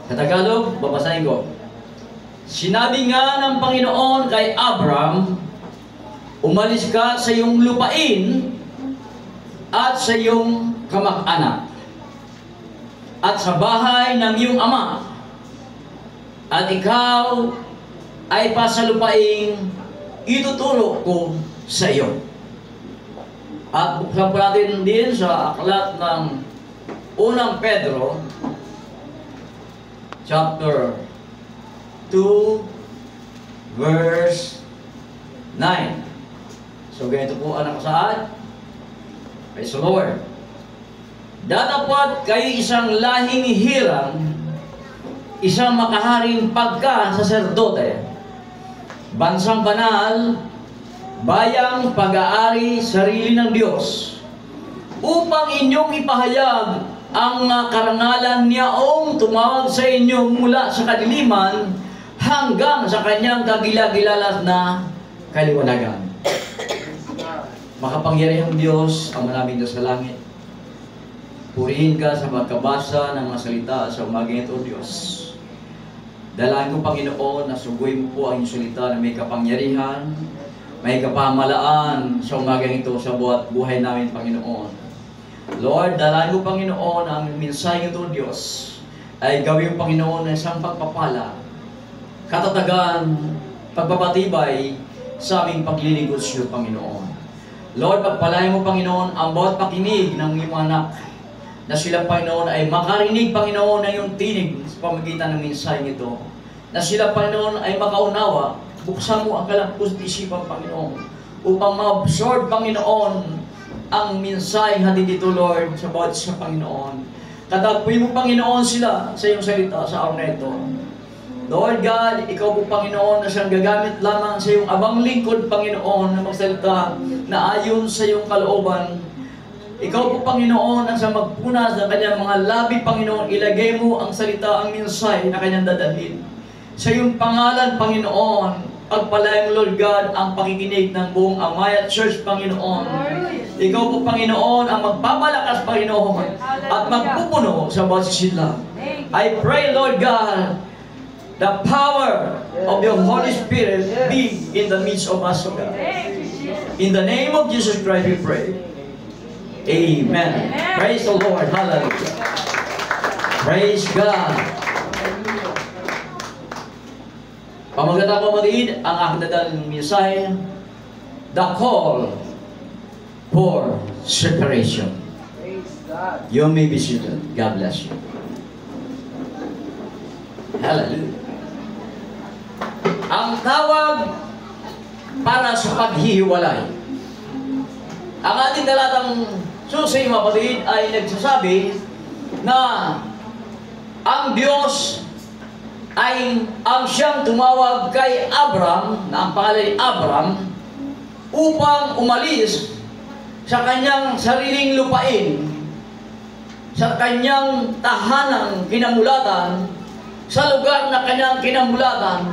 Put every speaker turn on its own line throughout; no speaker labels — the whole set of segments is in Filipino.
Sa Tagalog, babasahin ko. Sinabi nga ng Panginoon kay Abram, umalis ka sa iyong lupain at sa iyong kamag-anak at sa bahay ng iyong ama, at ikaw ay pasalupaing ituturo ko sa iyo. At buksan po natin din sa aklat ng unang Pedro chapter 2 verse 9. So ganito po ang nakasaad. Praise the Lord. Datapwat kayo isang lahing hirang, isang makaharing pagka-saserdote, bansang banal, bayang pag-aari sarili ng Diyos, upang inyong ipahayag ang karangalan niyaong tumawag sa inyo mula sa kadiliman hanggang sa kanyang kagila-gilalas na kaliwanagan. Makapangyarihang Diyos, ang manaming Diyos sa langit, purihin ka sa pagkabasa ng mga salita sa umagang ito, Diyos. Dalangin ko, Panginoon, na suguin mo po ang iyong salita na may kapangyarihan, may kapamalaan sa umagang ito sa buhat buhay namin, Panginoon. Lord, dalangin ko, Panginoon, ang mensahe ito, Diyos, ay gawin, Panginoon, na isang pagpapala, katatagan, pagpapatibay sa aming paglilingkod sa iyo, Panginoon. Lord, pagpalain mo, Panginoon, ang bawat pakinig ng iyong anak, na sila, Panginoon, ay makarinig, Panginoon, ng iyong tinig sa pamagitan ng mensahe ito. Na sila, Panginoon, ay makaunawa. Buksan mo ang kalangkos at isipan, Panginoon, upang ma-absorb, Panginoon, ang mensahe hatid dito, Lord, sa bawat isa, Panginoon. Katagpuin mo, Panginoon, sila sa iyong salita sa araw na ito. Lord God, ikaw po, Panginoon, na siyang gagamit lamang sa iyong abang lingkod, Panginoon, na magsalita na ayon sa iyong kalooban. Ikaw po, Panginoon, ang sa magpunas ng kanyang mga labi, Panginoon, ilagay mo ang salita, ang mensahe na kanyang dadalhin. Sa iyong pangalan, Panginoon, pagpalain mo, Lord God, ang pakikinig ng buong Amaya Church, Panginoon. Ikaw po, Panginoon, ang magpapalakas, Panginoon, at magpupuno sa bawat sila. I pray, Lord God, the power of your Holy Spirit be in the midst of us, O God. In the name of Jesus Christ we pray. Amen. Praise the Lord. Hallelujah. Praise God. Pamagatang kapatid, ang aking dadalang mensahe, the call for separation. You may be seated. God bless you. Hallelujah. Ang tawag para sa paghihiwalay. Ang ating talatang susi, mga kapatid, ay nagsasabi na ang Diyos ay ang siyang tumawag kay Abram, na ang pangalan ay Abram, upang umalis sa kanyang sariling lupain, sa kanyang tahanang kinamulatan, sa lugar na kanyang kinamulatan,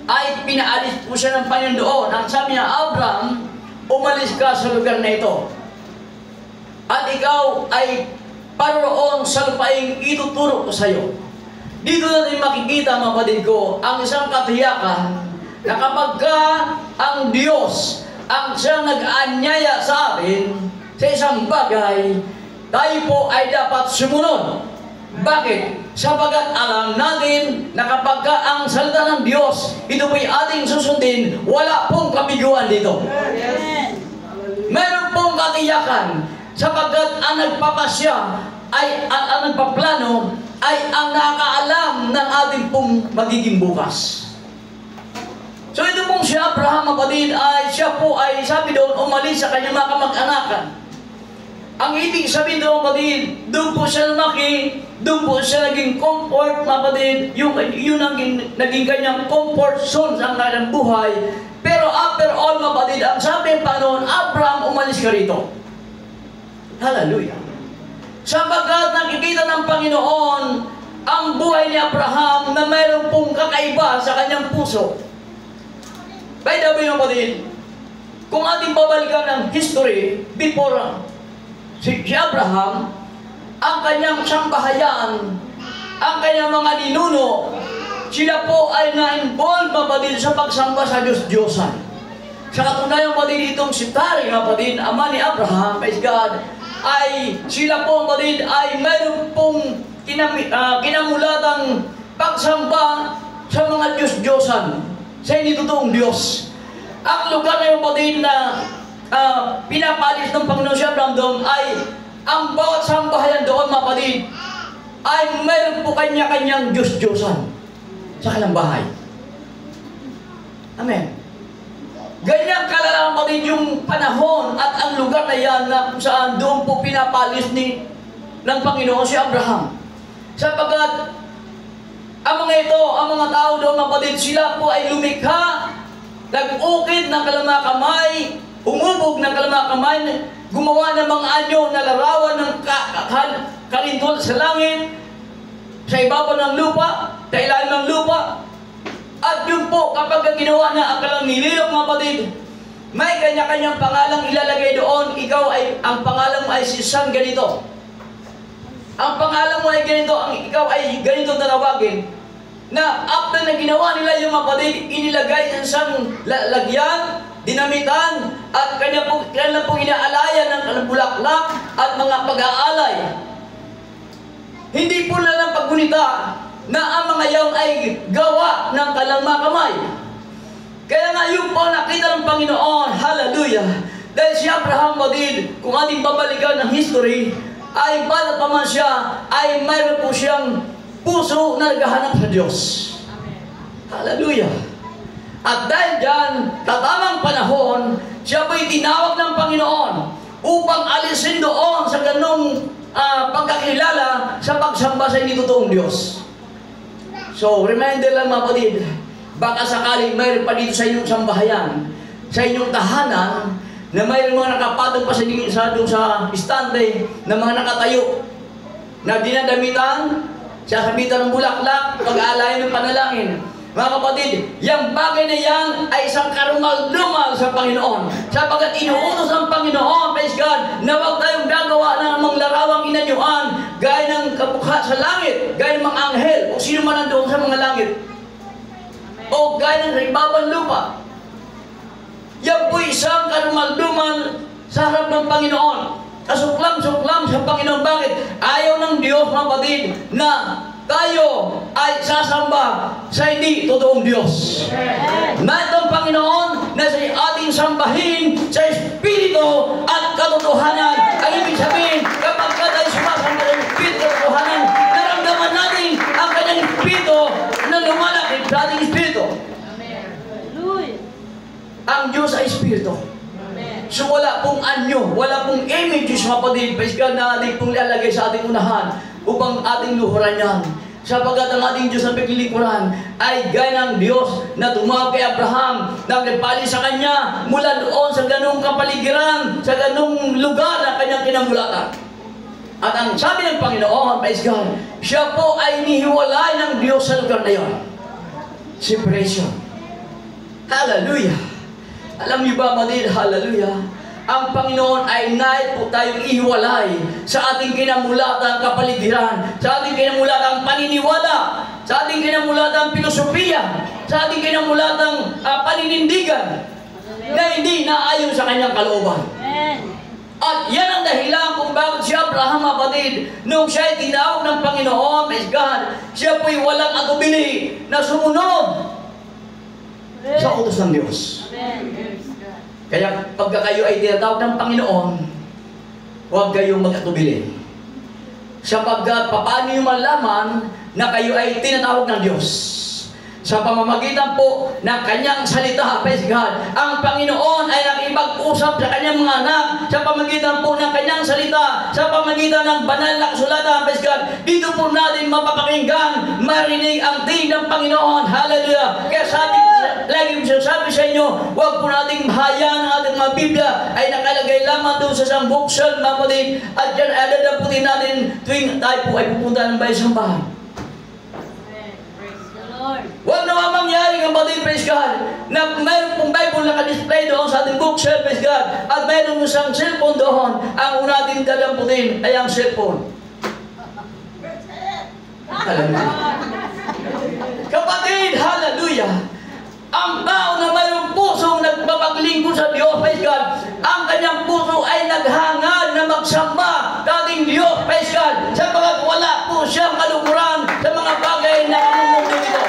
ay pinaalis po siya ng Panginoon. Ang sabi niya, Abram, umalis ka sa lugar na ito. At ikaw ay paroon sa lupaing ituturo ko sa iyo. Dito natin makikita, mga kapatid ko, ang isang katiyakan na kapag ang Diyos ang siyang nag-aanyaya sa atin sa isang bagay, tayo po ay dapat sumunod. Bakit? Sapagat alam natin na kapag ang salita ng Diyos, ito po'y ating susundin, wala pong kabiguan dito. Meron pong katiyakan, sapagat ang nagpapasya ay ang nagpaplano ay ang nakakaalam ng ating pong magiging bukas. So ito pong si Abraham, kapatid, ay siya po ay sabi doon, umalis sa kanyang mga kamag-anakan. Ang ibig sabihin doon, kapatid, doon po siya lumaki, doon po siya naging comfort, kapatid, yung naging kanyang comfort zone sa kanyang buhay. Pero after all, kapatid, ang sabi pa noon, Abraham, umalis ka rito. Hallelujah. Sapagkat nakikita ng Panginoon ang buhay ni Abraham na mayroon pong kakaiba sa kanyang puso. By the way, kapatid, kung ating babalikan ng history before si Abraham, ang kanyang sambahayan ang kanyang mga ninuno, sila po ay na-involve kapatid sa pagsamba sa Diyos-Diyosan. Sa katunayan kapatid, itong si Tari kapatid, ama ni Abraham, praise God, ay sila po kapatid ay mayroon pong kinamulatang pagsamba sa mga Diyos-Diyosan, sa initotoong Diyos. Ang lugar na yung kapatid na pinapalis ng Panginoon si Abraham doon ay ang bawat sambahayan doon kapatid ay mayroon po kanya-kanyang Diyos-Diyosan sa kanilang bahay. Amen. Ganyan kalala kapatid yung panahon at ang lugar na yan na kung saan doon po pinapalis ng Panginoon si Abraham. Sapagkat ang mga ito, ang mga tao doon kapatid, sila po ay lumikha, nag-ukit ng kanilang kamay, umubog ng kanilang kamay, gumawa ng mga anyo na larawan ng kalindol sa langit, sa ibabaw ng lupa, sa ilalim ng lupa. At yun po, kapag ginawa na ang kanilang nililok mga kapatid, may kanya-kanyang pangalang ilalagay doon. Ikaw ay, ang pangalan mo ay si San ganito. Ang pangalan mo ay ganito, ikaw ay ganito tatawagin. Na after na ginawa nila yung mga kapatid, inilagay sa isang lagyan, dinamitan, at kanya pong inaalayan ng bulaklak at mga pag-aalay. Hindi po lang paggunita na ang mga yaon ay gawa ng kanilang mga kamay. Kaya nga yun po nakita ng Panginoon, hallelujah, dahil si Abraham kapatid, kung ating babalikan ng history, ay bata pa man siya, ay mayroon po siyang puso na naghahanap sa Diyos. Hallelujah. At dahil dyan, tatamang panahon, siya po'y tinawag ng Panginoon upang alisin doon sa ganong pagkakilala sa pagsamba sa hindi totoong Diyos. So, reminder lang mga kapatid, baka sakaling mayroon pa dito sa inyong sambahayan, sa inyong tahanan, na mayroon mga nakapatong pa sa istante, na mga nakatayo, na dinadamitan, sasabitan ng bulaklak, pag-aalayan ng panalangin. Mga kapatid, yung bagay na yan ay isang karumal-dumal sa Panginoon. Sapagkat inuutos ng Panginoon, praise God, na huwag tayong gagawa ng mga larawang inanyuan, gaya ng kapukha sa langit, gaya ng mga anghel, o sino man nandoon sa mga langit. O gaya ng ibabang lupa. Yan po isang karumal-dumal sa harap ng Panginoon. Kasuklam-suklam sa Panginoon. Bakit? Ayaw ng Diyos, mga kapatid, na tayo ay sasamba sa hindi totoong Diyos. Na itong Panginoon na sa ating sambahin sa Espiritu at katotohanan. Ang ibig sabihin, kapag tayo sumasamba sa Espiritu at katotohanan, naramdaman natin ang kanyang Espiritu na lumalakit sa ating Espiritu. Ang Diyos ay Espiritu. So wala pong anyo, wala pong images mga kapatid, paisgan na ating pong ilalagay sa ating unahan upang ating luhuran yan. Sapagkat ang ating Diyos na paglilingkuran ay gaya ng Diyos na tumawag kay Abraham, na nagpali sa kanya mula doon sa ganung kapaligiran, sa ganung lugar na kanyang kinamulatan. At ang sabi ng Panginoon, praise God, siya po ay nihiwalay ng Diyos sa lugar na yun. Separation. Hallelujah. Alam niyo ba, kapatid, hallelujah, ang Panginoon ay nais po tayong ihiwalay sa ating kinamulatang kapaligiran, sa ating kinamulatang paniniwala, sa ating kinamulatang filosofiya, sa ating kinamulatang paninindigan na hindi naayon sa kanyang kalooban. At yan ang dahilan kung bakit si Abraham, kapatid, nung siya ay tinawag ng Panginoon, praise God, siya po'y walang atubili na sumunod sa utos ng Diyos. Kaya pagka kayo ay tinatawag ng Panginoon, huwag kayong mag-atubili. Sapagkat paano nyo malaman na kayo ay tinatawag ng Diyos? Sa pamamagitan po ng kanyang salita, praise God, ang Panginoon ay nakipag-usap sa kanyang mga anak sa pamamagitan po ng kanyang salita, sa pamamagitan ng banal na kasulatan, praise God. Dito po natin mapapakinggan, marinig ang tingin ng Panginoon. Hallelujah! Kaya sa ating lagi sabi sa inyo, huwag po nating mahayaan ang ating mga Biblia ay nakalagay lamang doon sa isang bookshelf, mga kapatid, at dyan ay dadaputin natin tuwing tayo po ay pupunta ng bayang sambahan. Huwag naman mangyari ng kapatid, praise God, na mayroon pong Bible na ka-display doon sa ating bookshelf, praise God, at mayroon isang cellphone doon. Ang una natin dadamputin ay ang cellphone. Hallelujah. Kapatid, hallelujah. Ang tao na mayroong pusong nagpapaglingkod sa Diyos, praise God, ang kanyang puso ay naghangad na magsamba dating Diyos, praise God, sapagat wala po siyang kalukuran sa mga bagay na kamumundo nito.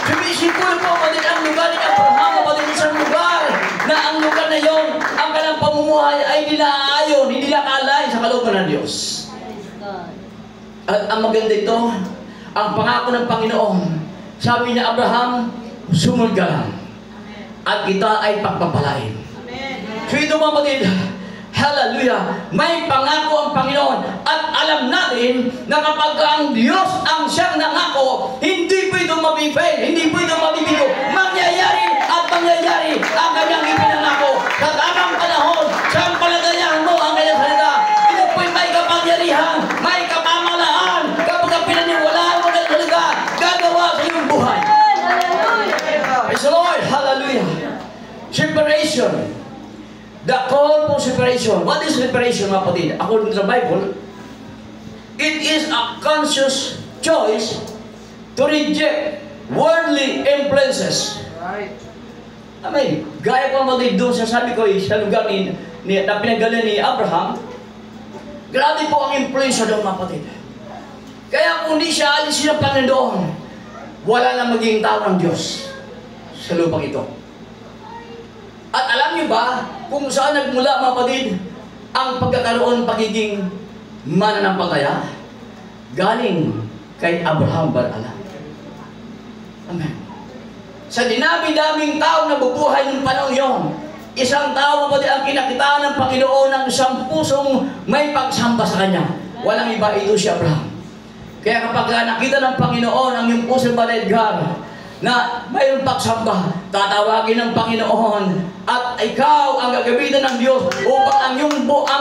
Sumisipul po kapatid ang lugar ni Abraham, kapatid isang lugar na ang lugar na yon, ang kanyang pamumuhay ay dinaayon, hindi nakalain sa kalooban ng Diyos. At ang maganda ito, ang pangako ng Panginoon, sabi niya, Abraham, sumunod ka lang. At kita ay pagpapalain. So ito mga kapatid, hallelujah, may pangako ang Panginoon. At alam natin na kapag ang Diyos ang siyang nangako, hindi po ito mabifail, hindi po ito mabibigo. Mangyayari at mangyayari ang kanyang ipinangako. Sa tamang panahon, siyang palagayahan mo ang kanyang salita. Ito po'y may kapangyarihan, may kapamalaan. Kapag pinaniwalaan mo ng salita, gagawa sa iyong buhay. Praise the Lord, hallelujah. Separation. The call for separation. What is separation, mga kapatid? According to the Bible, it is a conscious choice to reject worldly influences.
Right.
Amen. Gaya ko mga doon sa sabi ko sa lugar na pinagalan ni Abraham, grabe po ang influensya doon, mga kapatid. Kaya kung di siya alisin ng Panginoon, wala na magiging tao ng Diyos sa lupang ito. At alam niyo ba kung saan nagmula, mga kapatid, ang pagkakaroon pagiging mananampalataya? Galing kay Abraham Barala. Amen. Sa dinami-daming tao na bubuhay ng panahon yon, isang tao, mga kapatid, ang kinakitaan ng Panginoon ng isang pusong may pagsamba sa Kanya. Walang iba, ito si Abraham. Kaya kapag nakita ng Panginoon ang iyong pusong Edgar, na mayroong pagsamba, tatawagin ng Panginoon at ikaw ang gagamitan ng Diyos upang ang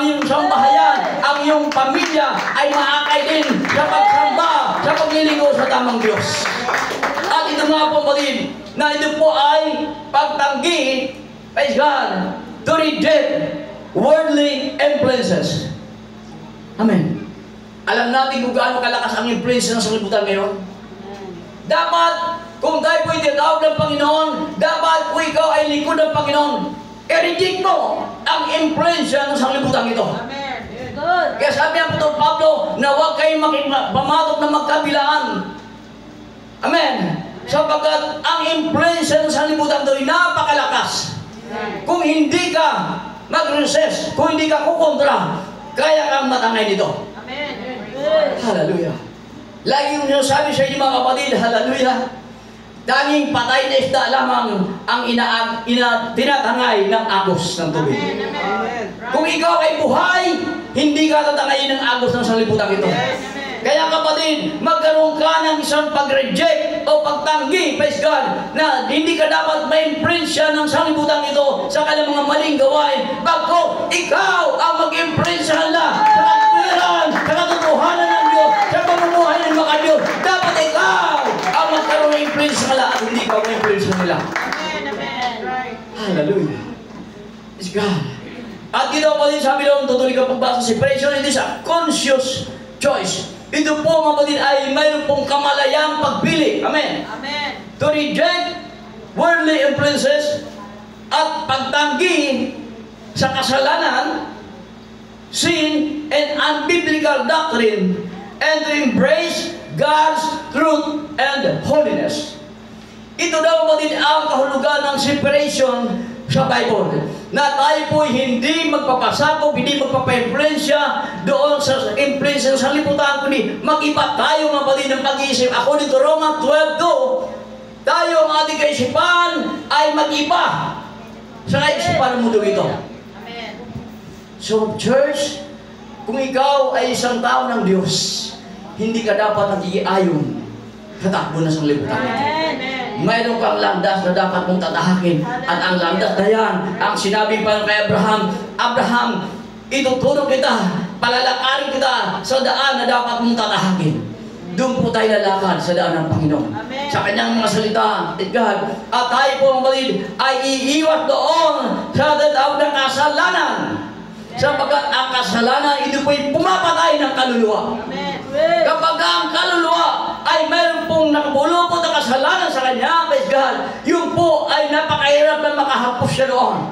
iyong sambahayan, ang iyong pamilya ay maakay din sa pagsamba, sa paglilingkod sa tamang Diyos. At ito nga po, kapatid, na ito po ay pagtanggi, praise God, to reject worldly influences. Amen. Alam natin kung gaano kalakas ang influence ng sanglibutan ngayon. Dapat, kung tayo po'y tinatawag ng Panginoon, dapat kung ikaw ay lingkod ng Panginoon, i-reject mo ang influensya ng sanglibutan ito.
Amen. Good.
Kaya sabi ang Apostol Pablo na huwag kayong pamatok na magkabilaan. Amen. Sapagkat ang influensya ng sanglibutan ito ay napakalakas. Kung hindi ka mag-resist, kung hindi ka kukontra, kaya kang matangay nito.
Amen. Good.
Hallelujah. Lagi yung sinasabi sa inyo, mga kapatid, hallelujah. Tanging patay na isda lamang ang tinatangay ng agos ng tubig.
Amen.
Kung ikaw ay buhay, hindi ka tatangayin ng agos ng sanlibutan ito. Kaya kapatid, magkaroon ka ng isang pag-reject o pagtanggi, praise God, na hindi ka dapat ma-influensya ng sanlibutan ito sa kanilang mga maling gawain. Bago ikaw ang mag-influensya nila sa katwiran, sa katotohanan ng Diyos, sa pamumuhay ng mga Diyos. Dapat ikaw ang magkaroon ng influensya nila at hindi ka ma-influensya nila.
Amen. Right.
Hallelujah. Praise God. At dito pa din sabi doon, tutuloy ka pagbasa sa separation, it is a conscious choice. Ito po, mga kapatid, ay mayroon pong kamalayang pagpili. Amen.
Amen.
To reject worldly influences at pagtanggi sa kasalanan, sin, and unbiblical doctrine, and to embrace God's truth and holiness. Ito daw, kapatid, ang kahulugan ng separation sa Bible. Na tayo po hindi magpapasakop, hindi magpapa-influensya doon sa influensya sa liputan, kundi mag-iba tayo, mga kapatid, ng pag-iisip. Ako dito, Roma 12:2, tayo, ang ating kaisipan ay mag-iba sa kaisipan ng mundo ito.
Amen.
So, church, kung ikaw ay isang tao ng Diyos, hindi ka dapat nag-iayon sa takbo na sa liputan ito.
Amen.
Mayroon kang landas na dapat mong tatahakin. At ang landas na yan, ang sinabi pa kay Abraham, Abraham, itutulong kita, palalakarin kita sa daan na dapat mong tatahakin. Doon po tayo lalakad sa daan ng Panginoon.
Amen.
Sa kanyang mga salita, God. At tayo po, mga kapatid, ay iiwas doon sa tatawag ng kasalanan. Sapagkat ang kasalanan, ito po'y pumapatay ng kaluluwa.
Amen.
Kapag ang kaluluwa ay mayroon pong nakabulupot na kasalanan sa kanya, praise God, yun po ay napakahirap na makahapos siya doon.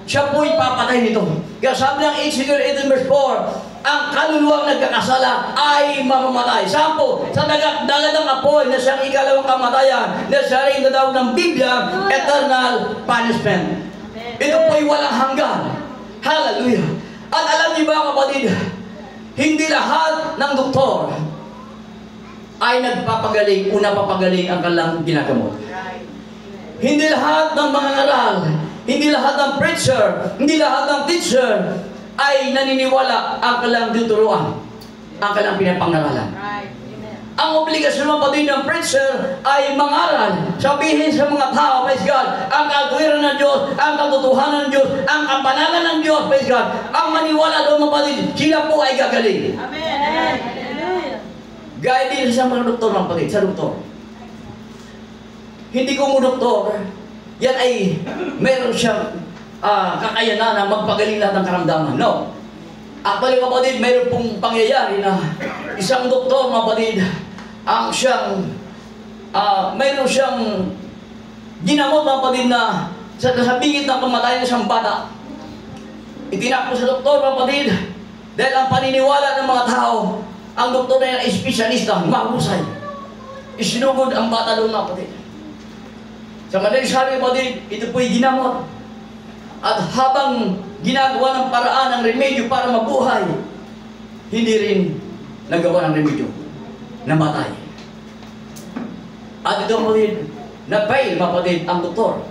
Siya po ipapatay nito. Kaya sabi ng Ezekiel 18 verse 4, ang kaluluwang nagkakasala ay mamamatay. Sampo, sa dagat ng apoy na siyang ikalawang kamatayan, na siya rin natawag ng Biblia, eternal punishment. Ito po ay walang hanggan. Hallelujah. At alam niyo ba, kapatid, hindi lahat ng doktor ay nagpapagaling, papagaling ang kanilang ginagamot. Hindi lahat ng mga ngaral, hindi lahat ng preacher, hindi lahat ng teacher ay naniniwala ang kanilang tuturuan, ang kanilang pinapangaralan. Ang obligasyon ng pati ng preacher ay mangaral, sabihin sa mga tao, praise God, ang katwiran ng Diyos, ang katotohanan ng Diyos, ang kapanalan ng Diyos, praise God, ang maniwala doon mga pati, sila po ay gagaling.
Amen.
Gaya din sa mga doktor ng pati, sa doktor. Hindi ko mo doktor, yan ay meron siyang kakayanan na magpagaling lahat ng karamdaman. No. Actually, kapatid, mayroon pong pangyayari na isang doktor, kapatid, ang siyang, mayroon siyang ginamot, kapatid, na sa bingit ng kamatayan ng isang bata. Itinakbo sa doktor, kapatid, dahil ang paniniwala ng mga tao, ang doktor na yan ay espesyalista, mahusay. Isinugod ang bata doon, kapatid. Sa madaling sabi, kapatid, ito po'y ginamot. At habang ginagawa ng paraan ng remedyo para mabuhay, hindi rin nagawa ng remedyo. Namatay. At ito, kapatid, na-fail, kapatid, ang doktor.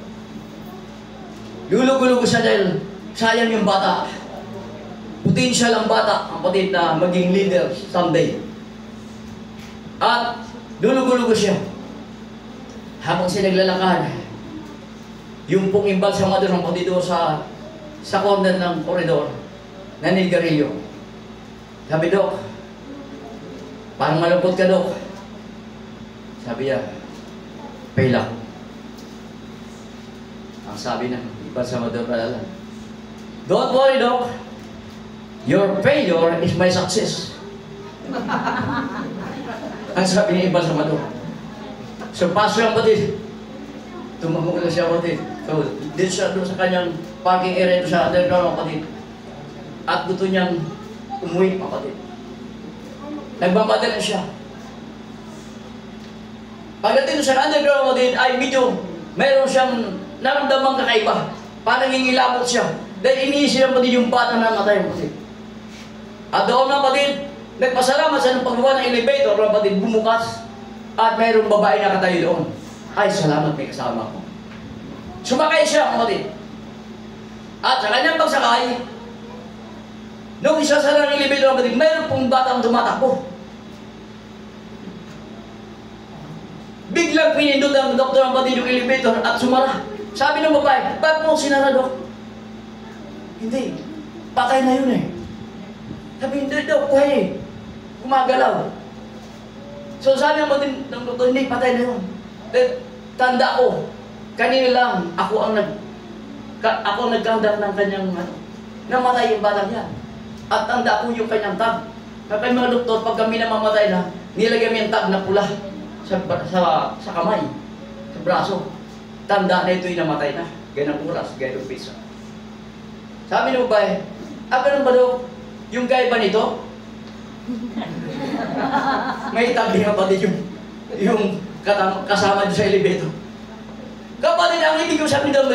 Lulog-ulog siya dahil sayang yung bata. Potential ang bata, kapatid, na maging leader someday. At lulog-ulog siya. Habang siya naglalakad, yung pong imbalsamador ng kapatid doon sa corner ng koridor, naninigarilyo. Sabi, Dok, parang malungkot ka, Dok. Sabi niya, fail ako. Ang sabi ng imbalsamador pala, don't worry, Dok. Your failure is my success. Ang sabi ng imbalsamador. So, pastor ang kapatid. Tumamog na siya, kapatid. So, dito siya doon sa kanyang parking area doon sa underground, kapatid. At gusto niyang umuwi, kapatid. Nagmamadala siya. Pagdating doon sa underground, kapatid, ay medyo mayroon siyang naramdamang kakaiba. Parang ngingilabot siya. Dahil iniisip niya, kapatid, yung bata na namatay, kapatid. At doon na, kapatid, nagpasalamat sa ng paggawa ng elevator, kapatid, bumukas. At mayroong babae na katayo doon. Ay, salamat, may kasama ko. Sumakay siya, kapatid. At sa kanyang pagsakay, nung isa sa ng elevator, kapatid, mayroon pong batang tumatakbo. Biglang pinindot ang doktor, kapatid, yung elevator at sumara. Sabi ng babae, ba't mo sinara, Dok? Hindi. Patay na yun eh. Sabi, hindi, Dok, buhay eh. Gumagalaw. So sabi ng doktor, hindi, patay na yun. Tanda ko, kanina lang, ako ang nagkandang ng kanyang, namatay yung batang niya. At tanda ko yung kanyang tag. Kaya mga doktor, pag kami namamatay na, nilagyan mo yung tag na pula sa kamay, sa braso. Tanda na ito'y namatay na. Ganang oras, ganang pisa. Sabi ng babae, ganun ba, Dok? Yung gaya ba nito? May tabi nga pati yung kasama doon sa elevator. Kapatid, ang ibig ko sabihin doon,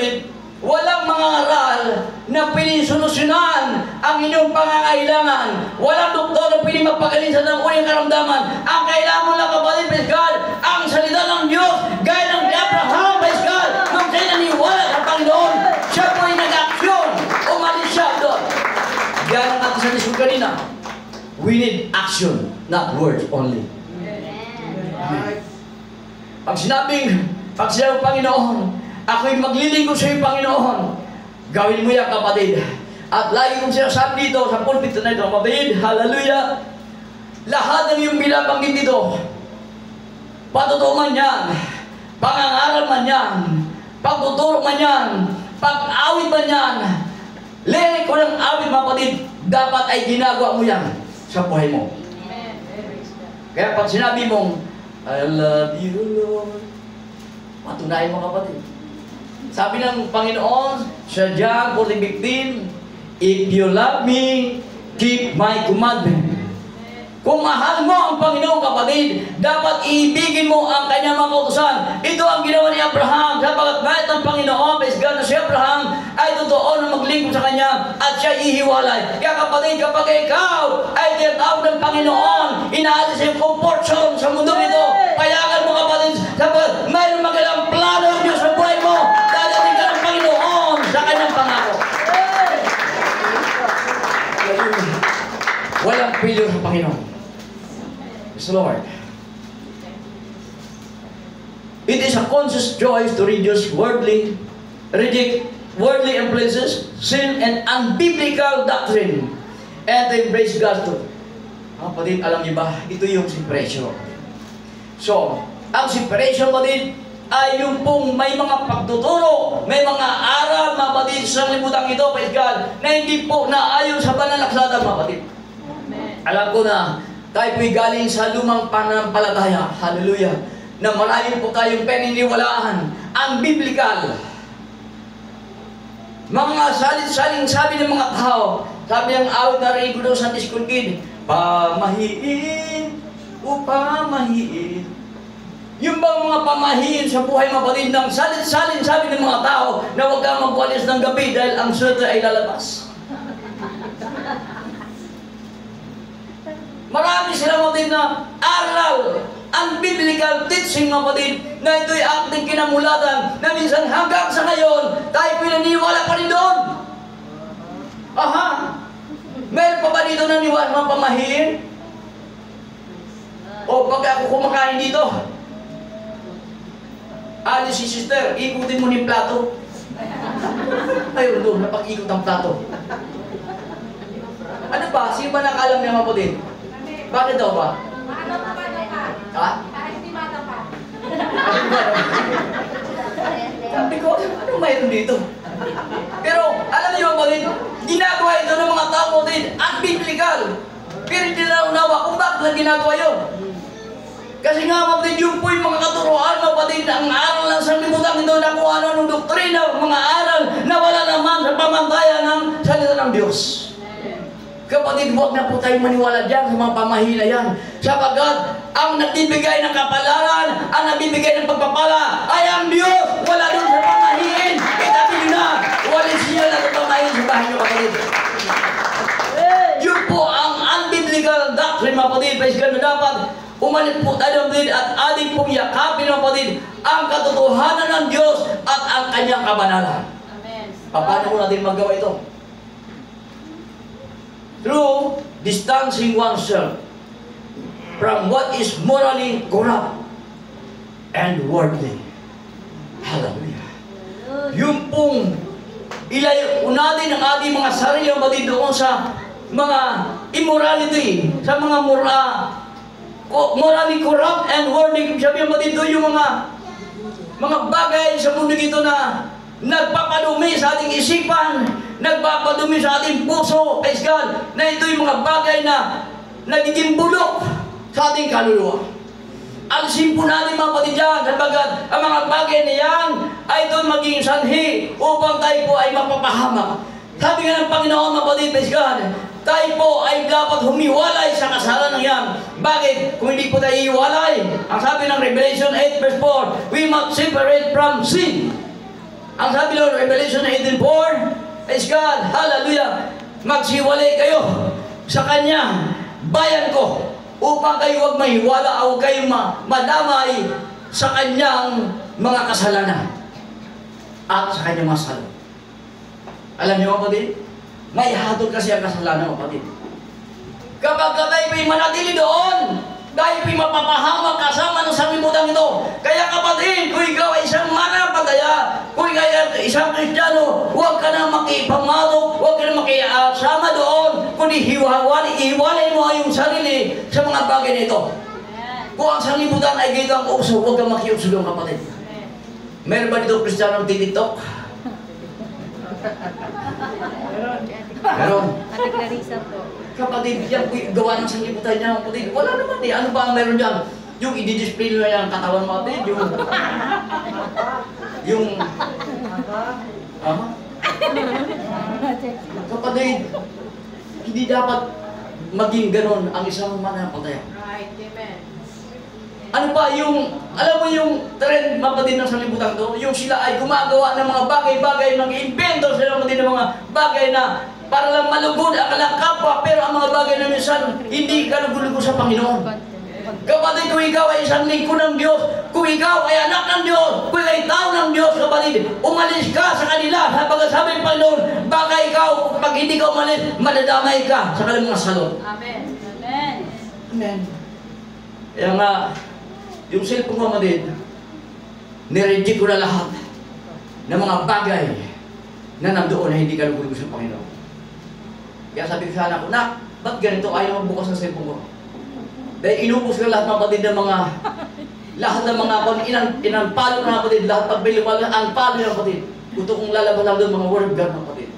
walang mga aral na pinisolusyonan ang inyong pangangailangan. Walang doktor na pwede magpagaling sa unang karamdaman. Ang kailangan mo lang, kapatid, praise God, ang salita ng Diyos, gaya ng Abraham, praise God, nung siya naniwala sa Panginoon, siya po ay nag-aksyon. Umalis siya doon. Gaya ng ating sa disco kanina. We need action, not words only. Amen. Pag sinabing Panginoon, ako'y maglilingkod sa iyo, Panginoon, gawin mo yan, kapatid. At lagi kong sinasabi dito sa pulpit na ito, kapatid, hallelujah, lahat ng iyong binabanggit dito, patutuo man yan, pangangaral man yan, pagtuturo man yan, pag-awit man yan, lirik ko ng awit, kapatid, dapat ay ginagawa mo yan sa buhay mo. Kaya pag sinabi mong, I love you, Lord, patunayan mo kapatid. Sabi ng Panginoon sa John 14:15, if you love me, keep my commandment. Kung mahal mo ang Panginoon kapatid, dapat iibigin mo ang kanyang mga kautusan. Ito ang ginawa ni Abraham, sapagat kahit ang Panginoon, praise God, na si Abraham ay totoo na maglingkod sa kanya at siya ihiwalay. Kaya kapatid, kapag ikaw ay tinatawag ng Panginoon, inaalis yung comfort zone sa mundo nito, payagan mo kapatid, sapagat mayroong magalang plano ng Diyos sa buhay mo, dadating ka ng Panginoon sa kanyang pangako. Walang failure sa Panginoon. Yes, Lord. It is a conscious choice to reject worldly influences, sin, and unbiblical doctrine, and to embrace God's truth. Kapatid, alam niyo ba, ito yung separation. So, ang separation, kapatid, ay yung pong may mga pagtuturo, may mga aral, mga kapatid, sa libutan ito, praise God, na hindi po naayon sa banal na kasulatan, mga kapatid. Alam ko na tayo po'y galing sa lumang pananampalataya, hallelujah, na malayo po tayong paniniwalaan ang biblical. Mga salit-saling sabi ng mga tao, sabi ang awit na rin ko daw sa school kid, pamahiin o pamahiin. Yung bang mga pamahiin sa buhay mapatid ng salit-salin sabi ng mga tao na huwag kang magwalis ng gabi dahil ang swerte ay lalabas. Marami silang kapatid na aral, unbiblical teaching kapatid, na ito'y ating kinamulatan, na minsan hanggang sa ngayon, tayo pinaniwala pa rin doon. Aha! Meron pa ba dito naniwala mga pamahiin? O pag ako kumakain dito, alis si sister, ikutin mo ni plato. Ayun doon, napag-ikot ang plato. Ano ba? Sino ba nakalam niya kapatid? Bakit daw ba? Ha? Sabi ko, ano mayroon dito? Pero, alam niyo ba din, ginagawa ito ng mga tao din, unbiblical. Pero hindi na unawa kung bakit na ginagawa yun. Kasi nga kapatid, yung po yung mga katuruan, kapatid, ang aral ng sanlibutan ito na kung ano ng doktrina, mga aral na wala naman sa pamantayan ng salita ng Diyos. Kapatid, huwag na po tayo maniwala dyan sa mga pamahina yan. Sapagat, ang nagbibigay ng kapalaran, ang nagbibigay ng pagpapala, ay ang Diyos. Wala doon sa pamahiin. Itabi nyo na, walis nyo na sa pamahiin sa bahay nyo, kapatid. Yun po ang unbiblical doctrine, kapatid. Praise God, na dapat umalit po tayo, kapatid, at ating pong yakapin, kapatid, ang katotohanan ng Diyos at ang kanyang kabanalan.
Amen.
Paano mo natin magawa ito? Through distancing oneself from what is morally corrupt and worldly. Hallelujah. Yung pong ilayo natin ang ating mga sarili kapatid doon sa mga immorality, sa mga morally corrupt and worldly. Sabi kapatid doon yung mga bagay sa mundo ito na nagpapadumi sa ating isipan, nagpapadumi sa ating puso, praise God, na ito yung mga bagay na nagiging bulok sa ating kaluluwa. Alisin po natin mga kapatid dyan, sabagat ang mga bagay na yan ay ito maging sanhi upang tayo po ay mapapahamak. Sabi nga ng Panginoon mga kapatid, praise God, tayo po ay dapat humiwalay sa kasalanan yan. Bakit? Kung hindi po tayo hiwalay, ang sabi ng Revelation 8 verse 4, we must separate from sin. Ang sabi ng Revelation 18:4, praise God, hallelujah, magsiwalay kayo sa Kanya, bayan ko, upang kayo huwag mahiwala o kayo madamay sa Kanyang mga kasalanan at sa Kanyang mga salo. Alam niyo kapatid, may hatol kasi ang kasalanan kapatid. Kapag tayo po'y manatili doon, tayo po'y mapapahamak kasama ng sanglibutan ito. Kaya kapatid, kung ikaw ay isang manampalataya, kung ikaw ay isang Kristiyano, huwag ka na makipamalok, huwag ka na makisama doon, kundi ihiwalay mo yung sarili sa mga bagay na ito. Kung ang sanglibutan ay gito ang uso, huwag kang makiuso doon kapatid. Meron ba dito Kristiyano ng TikTok? Meron.
Ate Clarissa po.
Kapatid, yan po'y gawa ng sanlibutan niya, kapatid. Wala naman eh. Ano ba ang meron dyan? Yung i-display nyo yung katawan mo, kapatid. Kapatid, hindi dapat maging ganon ang isang mananampalataya.
Right. Amen.
Ano pa yung, alam mo yung trend mapatid ng sanlibutan to? Yung sila ay gumagawa ng mga bagay-bagay, mag-invento sila din ng mga bagay na para lang malugod ang kanilang kapwa, pero ang mga bagay na minsan hindi kalugod-lugod sa Panginoon. Kapatid, kung ikaw ay isang lingkod ng Diyos, kung ikaw ay anak ng Diyos, kung ikaw ay tao ng Diyos, kapatid, umalis ka sa kanila. Sabi ng Panginoon, baka ikaw, pag hindi ka umalis, madadamay ka sa kanilang mga salon.
Amen. Amen.
Amen. Kaya nga, yung cellphone ko, kapatid, nireject ko na lahat ng mga bagay na nandoon na hindi kalugod sa Panginoon. Kaya sabi ko sa anak ko, nak, ba't ganito ayaw magbukas ng cellphone ko? Dahil inubos ko lahat ng kapatid ng mga lahat ng mga inampalo ng kapatid, lahat pag may lumalang ang palo ng kapatid. Gusto kong lalaban lang doon mga word God ng kapatid.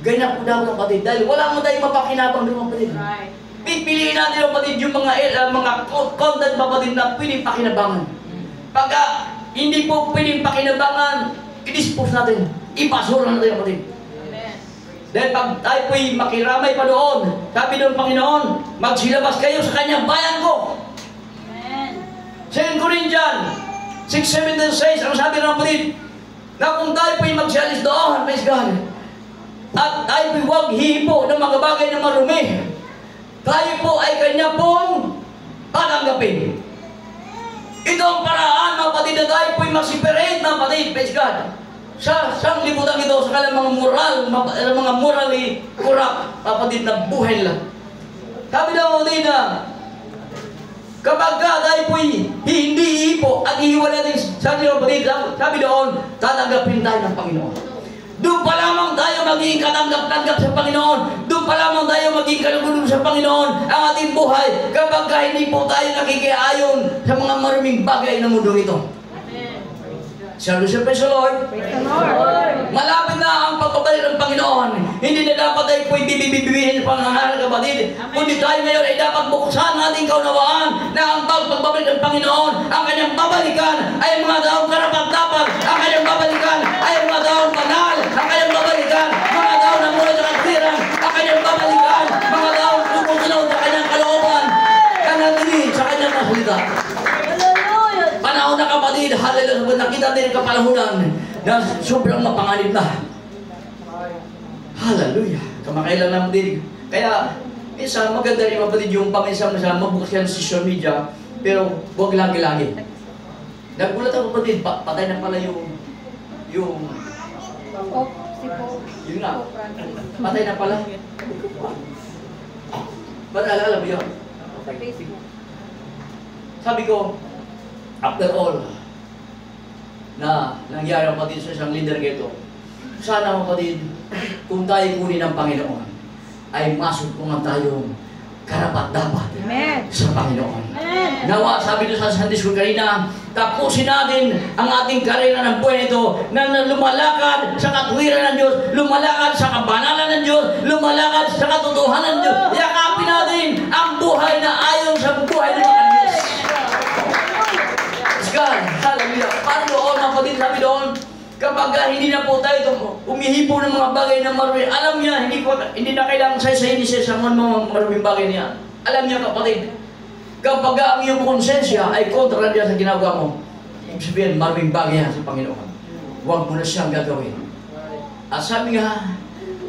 Ganyan po daw ng kapatid, dahil wala mo tayong mapakinabang doon kapatid.
Right.
Pipiliin natin yung kapatid yung mga content kapatid na pwedeng pakinabangan. Pagka hindi po pwedeng pakinabangan, i-dispose natin, ipasura natin kapatid. Dahil pag tayo po'y makiramay pa doon, sabi ng Panginoon, magsilabas kayo sa kanyang bayan ko.
Amen.
2 Corinthians 6:7-6, ang sabi ng kapatid, na kung tayo po'y magsialis doon, praise God, at tayo po'y huwag hihipo ng mga bagay na marumi, tayo po ay kanya pong tatanggapin. Ito ang paraan, mga kapatid, na tayo po'y mag-separate ng kapatid, praise God. Sa libutan ito, sa kanilang mga morally corrupt, kapatid na buhay lang. Sabi lang kapatid na, kapag tayo po'y hindi ipo at ihiwala natin sa ating kapatid, sabi doon, tatanggapin tayo ng Panginoon. Doon pa lamang tayo magiging katanggap-tanggap sa Panginoon. Doon pa lamang tayo magiging kalugulong sa Panginoon ang ating buhay kapag hindi po tayo nakikiayon sa mga maruming bagay ng mundo ito. Sabi siya, praise the Lord. Malapit na ang pagpabalik ng Panginoon. Hindi na dapat tayo po'y bibibibihin sa pangangaral, kapatid. Kundi tayo ngayon ay dapat buksan natin kaunawaan na ang pagbabalik ng Panginoon, ang kanyang babalikan ay mga taong karapat-dapat. Ang kanyang babalikan ay mga taong banal. Ang kanyang babalikan, mga taong namula sa katwiran. Ang kanyang babalikan, mga taong tumusunod sa kanyang kalooban. Kanatili sa kanyang kasalita. Panahon na kapatid, hallelujah, nakita din ang kapalahunan na sobrang mapanganib na. Hallelujah. Kamakailan naman din. Kaya, minsan maganda rin kapatid yung paminsan-minsan mabukas yan sa social media, pero huwag lagi-lagi. Nagulat ako kapatid, patay na pala yung yun nga, patay na pala. Ba't alala mo yun? Sabi ko, after all na nangyari kapatid sa isang leader gito, sana kapatid, kung tayo kunin ng Panginoon, ay masugpungan tayong karapat-dapat sa Panginoon.
Amen.
Nawa, sabi doon sa Sunday School kanina, tapusin natin ang ating karera ng buhay nito na lumalakad sa katwiran ng Diyos, lumalakad sa kabanalan ng Diyos, lumalakad sa katotohanan ng Diyos. Yakapin natin ang buhay na ayon sa buhay ng mga Diyos. God, hallelujah. Paano doon, kapatid, sabi doon, kapag hindi na po tayo umihipo ng mga bagay na marumi, alam niya, hindi na kailangan saysayin siya sa mga maruming bagay niya. Alam niya, kapatid, kapag ang iyong konsensya ay kontra niya sa ginagawa mo, ibig sabihin, maruming bagay yan sa Panginoon. Huwag mo na siyang gagawin. At sabi nga,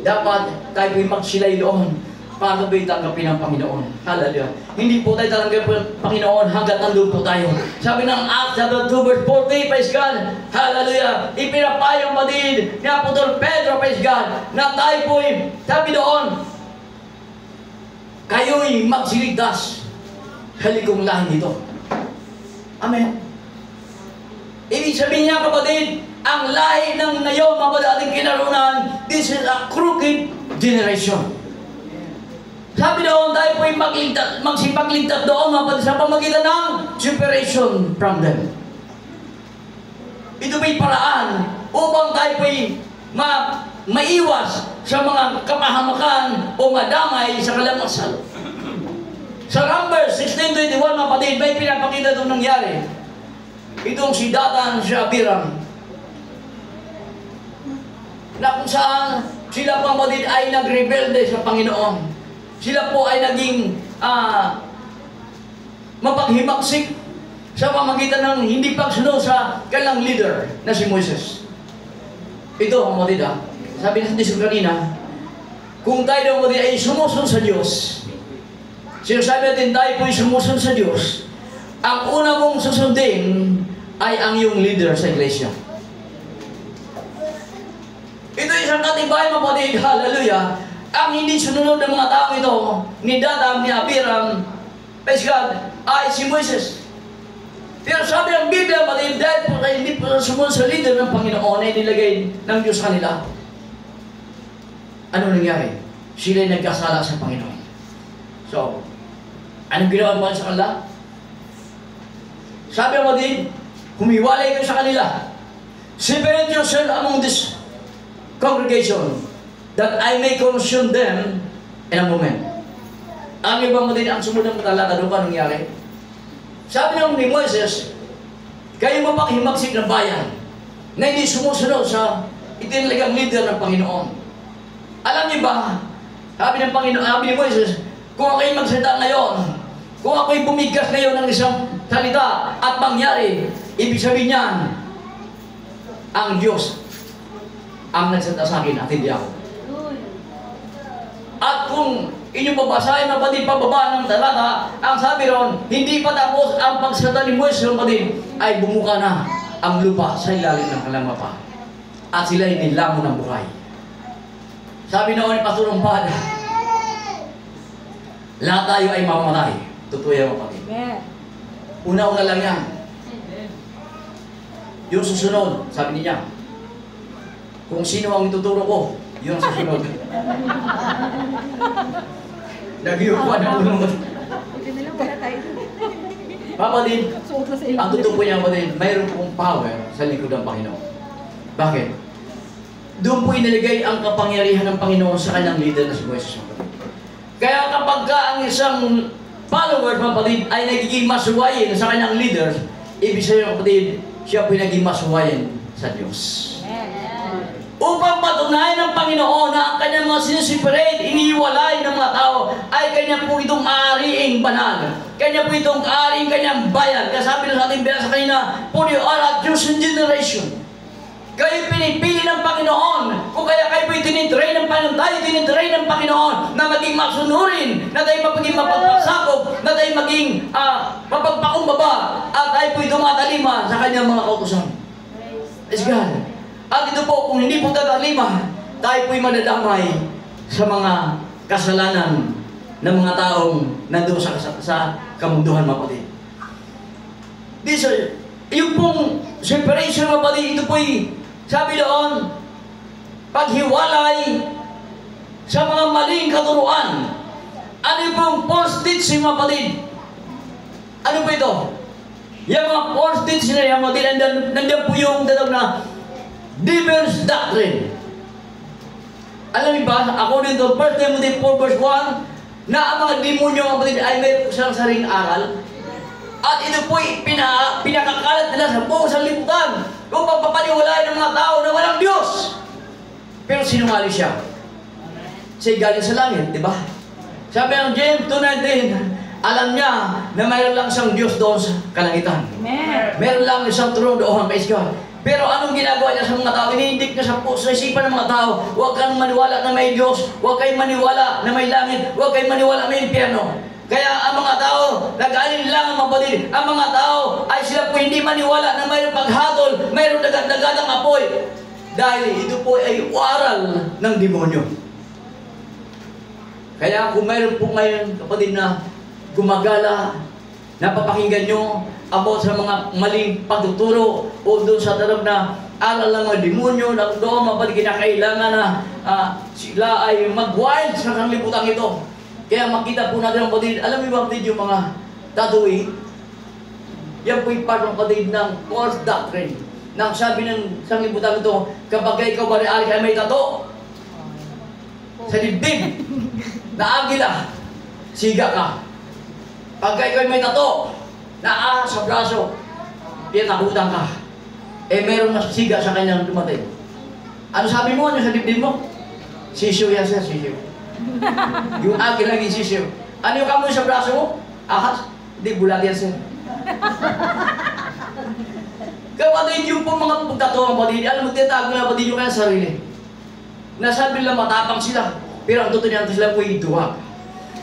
dapat tayo po'y magsilay doon para ba'y tanggapin ng Panginoon. Hallelujah. Hindi po tayo tanggapin ng Panginoon hanggat nandun po tayo. Sabi ng Acts chapter 2 verse 40, praise God. Hallelujah. Ipinapayong madid ni Apostol Pedro, praise God, na tayo po'y, sabi doon, kayo'y magsiligtas sa ligong lahi nito. Amen. Ibig sabihin niya, kapatid, ang lahi ng ngayon, mga ating kinarunan, this is a crooked generation. Sabi doon, tayo po'y magsipagligtas doon sa pamagitan ng separation from them. Ito may paraan upang tayo po'y maiwas sa mga kapahamakan o madamay sa kalamasan. Sa Numbers 16:21, mga kapatid, may pinapakita itong nangyari. Itong si Datan, si Abiram, na kung saan sila pa kapatid ay nagrebelde sa Panginoon. Sila po ay naging mapaghimaksik sa pamagitan ng hindi pagsunod sa kanilang leader na si Moises. Ito ang kapatid, sabi natin sa kanina, kung tayo daw kapatid ay sumusunod sa Diyos, sinasabi natin tayo po ay sumusunod sa Diyos, ang una mong susundin ay ang iyong leader sa iglesia. Ito isang katibayan, kapatid, hallelujah. Ang hindi sunod ng mga tao ito, ni Dathan, ni Abiram, praise God, ay si Moises. Pero sabi ng Biblia, kapatid, dahil po kayo hindi po sumunod sa leader ng Panginoon ay nilagay ng Diyos kanila. Ano nangyari? Sila ay nagkasala sa Panginoon. So, anong ginawa mo sa kanila? Sabi ng kapatid, humiwalay kayo sa kanila. Separate yourself among this congregation, that I may consume them in a moment. Ang ibang din ang sumunod ng talata, doon pa nangyari? Sabi ng ni Moises, kayo mapanghimagsik ng bayan na hindi sumusunod sa itinalagang leader ng Panginoon. Alam niyo ba, sabi ng Panginoon, sabi ni Moises, kung ako'y magsalita ngayon, kung ako'y bumigas ngayon ng isang salita at mangyari, ibig sabihin niyan, ang Diyos ang nagsalita sa akin at hindi ako. At kung inyong babasahin na pati pababa ng talata, ang sabi ron, hindi pa tapos ang pagsalita ni Moises ay bumuka na ang lupa sa ilalim ng kanilang mapa. At sila ay nilamon ng buhay. Sabi noon ni Pastor Umpad, lahat tayo ay mamamatay. Totoo yan, kapatid. Una-una lang yan. Yung susunod, sabi niya, kung sino ang ituturo ko, yun ang susunod. Nagyukuan ang unang. Kapatid, ang totoo po niya, kapatid, mayroon pong power sa likod ng Panginoon. Bakit? Doon po inilagay ang kapangyarihan ng Panginoon sa kanyang leader na si Moises. Kaya kapag ang isang follower, kapatid, ay nagiging masuwayin sa kanyang leader, ibig sabihin, kapatid, siya po naging masuwayin sa Diyos. Upang patunayan ng Panginoon na ang kanyang mga sinisiparate, iniiwalay ng mga tao, ay kanya po itong aariing banal. Kanya po itong aariing kanyang bayan. Kasabi na sa ating binasa kanina, for you are a chosen generation. Kayo pinipili ng Panginoon. Kung kaya kayo po itinitray ng Panginoon, tayo itinitray ng Panginoon na maging masunurin, na tayo maging mapagpasakop, na tayo maging mapagpakumbaba, at tayo po itong matalima sa kanyang mga kautusan. Praise God. At ito po, kung hindi po tatalima, tayo po'y madadamay sa mga kasalanan ng mga taong nandoon sa kamunduhan, mga kapatid. Yung pong separation, mga kapatid, ito po'y, sabi doon, paghiwalay sa mga maling katuruan. Ano pong false teaching, mga kapatid? Ano po ito? Yung mga false teaching na yan, mga kapatid, nandiyan po yung tatawag na devil's doctrine. Alam niyo ba, according to 1 Timothy 4 verse 1, na ang mga demonyo, mga kapatid, ay mayroon silang sariling aral. At ito po'y pinakakalat nila sa buong sanlibutan kung pagpapaniwalayan ng mga tao na walang Diyos. Pero sinungaling siya. Siya galing sa langit, di ba? Sabi ng James 2:19, alam niya na mayroon lang isang Diyos doon sa kalangitan. Mayroon lang isang trono doon, praise God. Pero anong ginagawa niya sa mga tao? Iniindik niya sa puso, sa isipan ng mga tao. Huwag kang maniwala na may Diyos. Huwag kayong maniwala na may langit. Huwag kayong maniwala na may impyerno. Kaya ang mga tao, nag-alin lang ang mapatid. Ang mga tao ay sila po hindi maniwala na mayroong paghatol, mayroong dagat-dagatang apoy. Dahil ito po ay waral ng demonyo. Kaya kung mayroon po ngayon, kapatid, na gumagala, napapakinggan nyo about sa mga maling pagtuturo o doon sa tarap na aral ng mga demonyo na doon mapag kinakailangan na sila ay mag-wild sa kanlibutan ito. Kaya makita po natin ang kapatid, alam mo ba kapatid yung mga tattooing? Yan po yung part ng kapatid ng false doctrine. Nang sabi ng sanglibutan ito, kapag ikaw ba ay may tattoo, sa dibdib na agila, siga ka. Pagka ikaw may tato, na sa braso, tinakutan ka. Eh, meron mas siga sa kanyang dumating. Ano sabi mo? Ano sa dibdib mo? Sisiyo yan sir, sisiyo. Yung agila naging sisiyo. Ano yung kamoy sa braso mo? Ahas? Hindi, bulat yan sir. Kapatid, yung po mga pagtatawa kapatid, alam mo, tinatago na kapatid yung kaya sarili. Nasabi nila matapang sila, pero ang totoo niyan sila po ay duwag.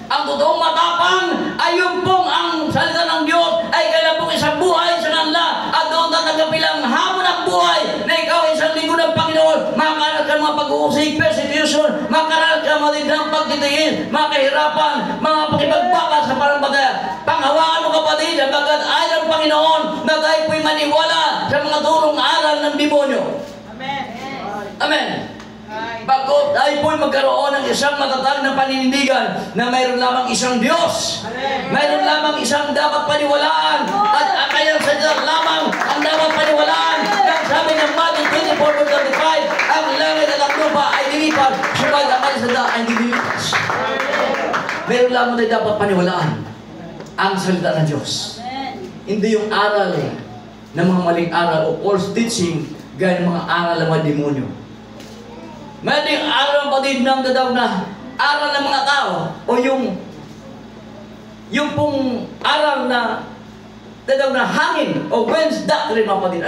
Ang totoong matapang ay yung pong ang salita ng Diyos ay kailan pong isang buhay sa kanila at doon tatagapilang hamon ng buhay na ikaw isang linggo ng Panginoon, makakaroon ka ng mga pag-uusig, persecution, makakaroon ka ng pagtitiis, mga kahirapan, mga pakipagbaka sa parampataya. Panghawakan mo kapatid, hanggang ayaw ng Panginoon na tayo po'y maniwala sa mga turong aral ng demonyo.
Amen.
Amen. Bakit tayo po'y magkaroon ng isang matatag na paninindigan na mayroon lamang isang Diyos. Mayroon lamang isang dapat paniwalaan. At kaya sa Diyos lamang ang dapat paniwalaan. Ang sabi ng Matthew 24:35, ang langit at ang lupa ay lilipat, subalit ang kanya sa Diyos ay lilipas. Mayroon lamang tayo dapat paniwalaan. Ang salita ng Diyos. Hindi yung aral ng mga maling aral o false teaching gaya ng mga aral ng mga demonyo. May aral patid ng dadaw na aral ng mga tao o yung pong aral na dadaw na hangin o winds doctrine mga patid.